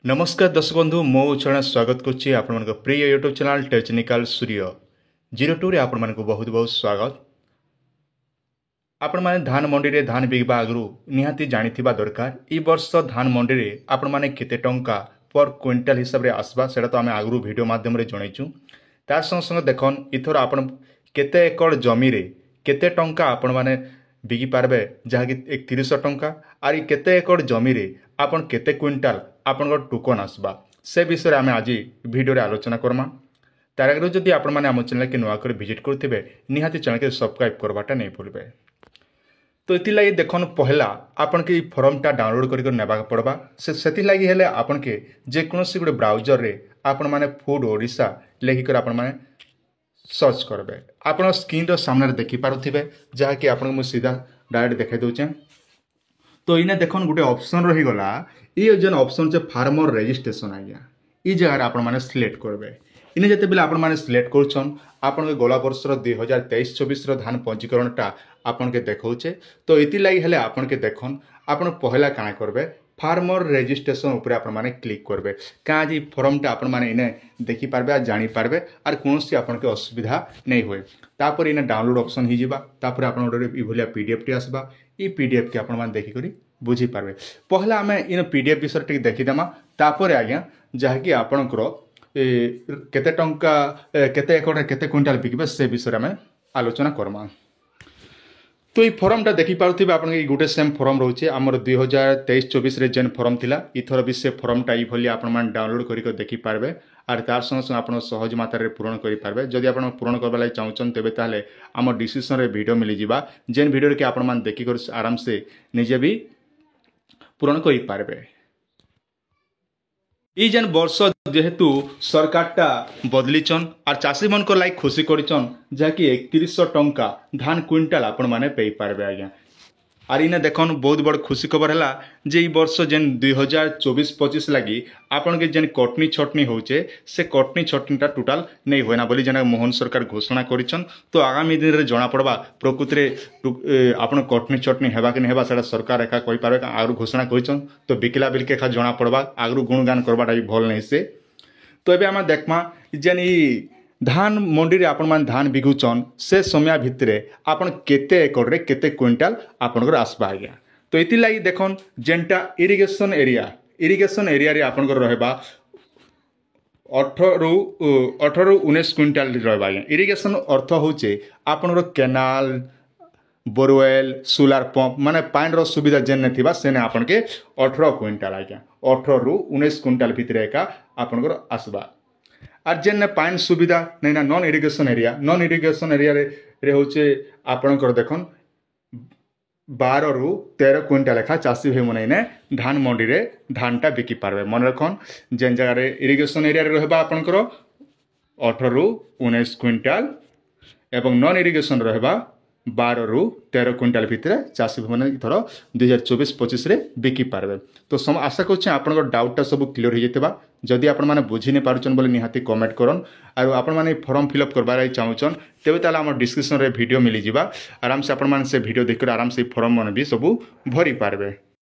नमस्कार दर्शक बंधु मो उच्चारण स्वागत करुच्ची आपण प्रिय यूट्यूब चैनल टेक्निकल सूर्य 02 आपण मानक बहुत बहुत स्वागत। आपण माने धान मंडी रे धान बिकबा आगु निहाती जानिथिबा दरकार ई वर्ष धान मंडी रे आपण माने केते टंका पर क्विंटाल हिसाब रे आसबा सेटा तो आमे आगु वीडियो माध्यम रे जणैचू। तार संग संग देखन इथर आपण केते एकड़ जमी रे केते टंका आपण माने बिकी पारबे जहाँकि 3100 टंका आर केते एकड़ जमी रे आपण केते क्विंटाल आपण टोकन आसबा से विषय आम आज वीडियो रे आलोचना करमा। तार आगे जदि आपण माने आम चैनल के नुआ कर विजिट करथिबे निहाती चैनल के सब्सक्राइब करवाटा नहीं भूलबे। तो इति लगी देखन पहला आपन के फॉर्मटा डाउनलोड कर नेबा पड़बा से लगी हेले आपन के जेकोसी गोटे ब्राउजर रे आपण माने फूड ओडिशा लेखिकर आपण माने सर्च करबे। आपण स्क्रीन रो सामने देखि पारुथिबे जहाँकि आपण मु सीधा डायरेक्ट देखाई दउचे। तो इने देखन गोटे ऑप्शन रही गला ये जेन ऑप्शन जे फार्मर रजिस्ट्रेशन आज्ञा ई जगह आपण माने सिलेक्ट करबे। इने जते बेले आपण माने सिलेक्ट करछन आपण के गला वर्ष 2023-24 रो धान पंजीकरणटा आपण के देखौचे। तो इति लागि हेले आपण के देखन आपण पहला काना करबे फार्मर रजिस्ट्रेशन ऊपर आपण माने क्लिक करबे का जी फॉर्मटा आपण माने इने देखि पारबे आ जानि पारबे आर कोनोसी आपण के असुविधा नहीं होय। तापर इने डाउनलोड ऑप्शन ही जिबा तापर आपण ओडे इ भलिया पीडीएफ टी आसबा ई पीडीएफ के आपण माने देखि करी बुझी पारबे। पहला आमे इन पीडीएफ विषय टी देखि देमा तापर आज्ञा जहाँकि आपणकर केते टंका केते एकड़ केते क्विंटाल बिकबे से विषय आमे आलोचना करमा। तो ये फॉर्मटा देखि पारुथिबे आपण के गोटे सेम फॉर्म रहउचे हमर 2023-24 रे जेन फॉर्म थिला इथर भी से फॉर्मटा ई भली आपण मान डाउनलोड करिक देखि पारबे आर तार संग संग आपण सहज मात्रा रे पूर्ण करि पारबे। जदि आपण पूर्ण करबा लागि चाहउछन तेबे ताले हमर डिस्क्रिप्शन रे वीडियो मिलि जिबा जेन वीडियो रे के आपण मान देखि कर आराम से निजे भी पूर्ण करि पारबे। ई जेन वर्ष जेहेतु सरकारटा बदलीचन आर चाषी मन को लाइक खुशी करिचन जहाँकि 3100 टंका धान क्विंटाल आपण माने पे पारबे आज्ञा। आर इने देखन बहुत बड़ खुशी खबर है जे ई वर्ष जेन 2024-25 लगी आपण के जेन कटनी छटनी होचे से कटनी छटनीटा टोटाल नहीं होना बोली जेना मोहन सरकार घोषणा करिचन। तो आगामी दिन रे जना पड़बा प्रकृति रे आपण कटनी छटनी हेबा कि नहीं हेबा सेटा सरकार एका कहि पारबे आगु घोषणा करिचन। तो बिकला बिलके एका जना पड़बा आगु गुणगान करबाटा भी भल नहीं से। तो एबे आमे देखमा जेन ई धान मंडी रे आपण मान धान बिगुचन से समय भितरे आपण केते एकड़ रे केते क्विंटाल आपनकर आसबा आज्ञा। तो इति लागि देखन जेनटा इरिगेशन एरिया रे आपनकर रहबा 18 रु 19 क्विंटाल रहबा आज्ञा। इरिगेशन अर्थ होचे आपनकर केनाल बोरवेल सोलार पंप माने पानी रो सुविधा जेन थिबा सेने आपन के 18 क्विंटाल आज्ञा 18 रु 19 क्विंटाल भितरे एका आपनकर आसबा। आर जेन पानी सुविधा नहीं ना नॉन इरिगेशन एरिया रे होचे आपनकर देखन 12 रु 13 क्विंटाल लेखा चाषी भाई मन ने धान मंडी रे धानटा बिकी पारबे। मन रखन जेन जगह रे इरिगेशन एरिया रे रहबा आपनकर 18 रु 19 क्विंटाल एवं नॉन इरिगेशन रहबा 12 रु 13 क्विंटाल भितर चाषी भाई मैंने इथर 2024-25 रे बिकी पारबे। तो आशा कर आपन डाउटा सब क्लीयर हो जाता। जदि आपण माने बुझी नहीं पारुचन बोले निहाती कमेंट करन आर आपण माने फॉर्म फिलअप करबार चाहूचन तेबे ताला हमर डिस्क्रिप्शन रे वीडियो मिली जिबा आराम से आपण माने से वीडियो देखकर आराम से फॉर्म मन भी सब भरी पारबे।